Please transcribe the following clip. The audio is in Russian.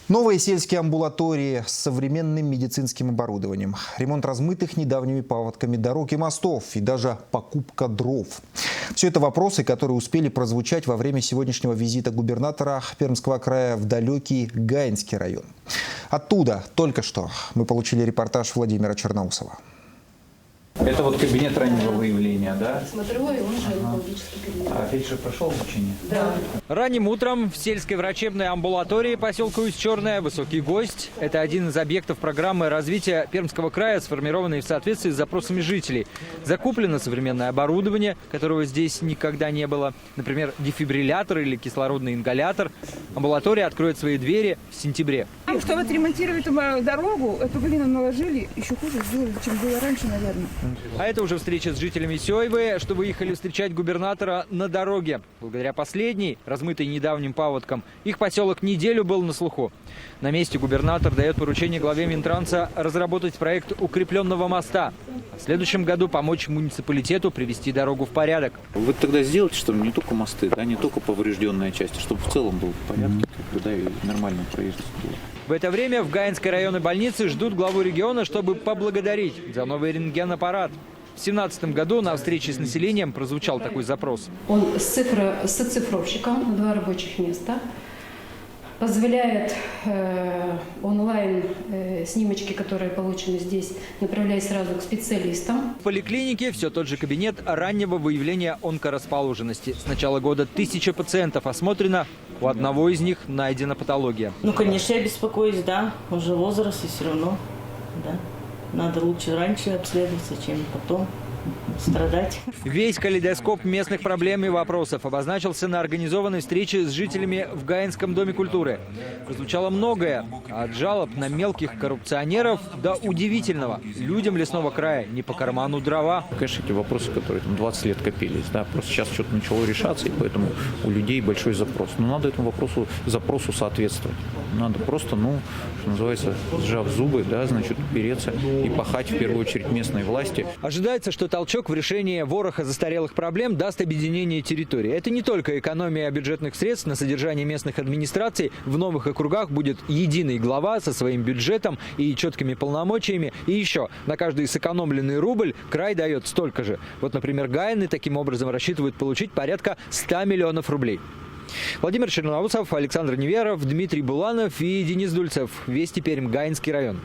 Новые сельские амбулатории с современным медицинским оборудованием, ремонт размытых недавними паводками дорог и мостов и даже покупка дров. Все это вопросы, которые успели прозвучать во время сегодняшнего визита губернатора Пермского края в далекий Гаинский район. Оттуда только что мы получили репортаж Владимира Черноусова. Это вот кабинет раннего выявления, да? Смотровой, он же онкологический кабинет. А фельдшер прошел обучение? Да. Ранним утром в сельской врачебной амбулатории поселка Усть-Черная «Высокий гость». Это один из объектов программы развития Пермского края, сформированной в соответствии с запросами жителей. Закуплено современное оборудование, которого здесь никогда не было. Например, дефибриллятор или кислородный ингалятор. Амбулатория откроет свои двери в сентябре. Чтобы отремонтировать дорогу, эту глину наложили, еще хуже сделали, чем было раньше, наверное. А это уже встреча с жителями Сёйвы, что выехали встречать губернатора на дороге. Благодаря последней, размытой недавним паводком, их поселок неделю был на слуху. На месте губернатор дает поручение главе Минтранса разработать проект укрепленного моста. В следующем году помочь муниципалитету привести дорогу в порядок. Вы тогда сделайте, чтобы не только мосты, да, не только поврежденная часть, а чтобы в целом был в порядке, да, и нормально проезд был. В это время в Гаинской районной больнице ждут главу региона, чтобы поблагодарить за новый рентгенаппарат. В 2017 году на встрече с населением прозвучал такой запрос. Он с цифровщиком на 2 рабочих места. Позволяет онлайн снимочки, которые получены здесь, направлять сразу к специалистам. В поликлинике все тот же кабинет раннего выявления онкорасположенности. С начала года 1000 пациентов осмотрено, у одного из них найдена патология. Ну, конечно, я беспокоюсь, да, уже возраст и все равно, да. Надо лучше раньше обследоваться, чем потом страдать. Весь калейдоскоп местных проблем и вопросов обозначился на организованной встрече с жителями в Гаинском доме культуры. Прозвучало многое, от жалоб на мелких коррупционеров до удивительного. Людям лесного края не по карману дрова. Конечно, эти вопросы, которые там 20 лет копились, да, просто сейчас что-то начало решаться, и поэтому у людей большой запрос. Но надо этому запросу соответствовать. Надо просто, что называется, сжав зубы, да, значит, упереться и пахать в первую очередь местной власти. Ожидается, что толчок в решении вороха застарелых проблем даст объединение территории. Это не только экономия бюджетных средств на содержание местных администраций. В новых округах будет единый глава со своим бюджетом и четкими полномочиями. И еще, на каждый сэкономленный рубль край дает столько же. Вот, например, Гаины таким образом рассчитывают получить порядка 100 миллионов рублей. Владимир Черноусов, Александр Неверов, Дмитрий Буланов и Денис Дульцев. Вести Пермь, Гаинский район.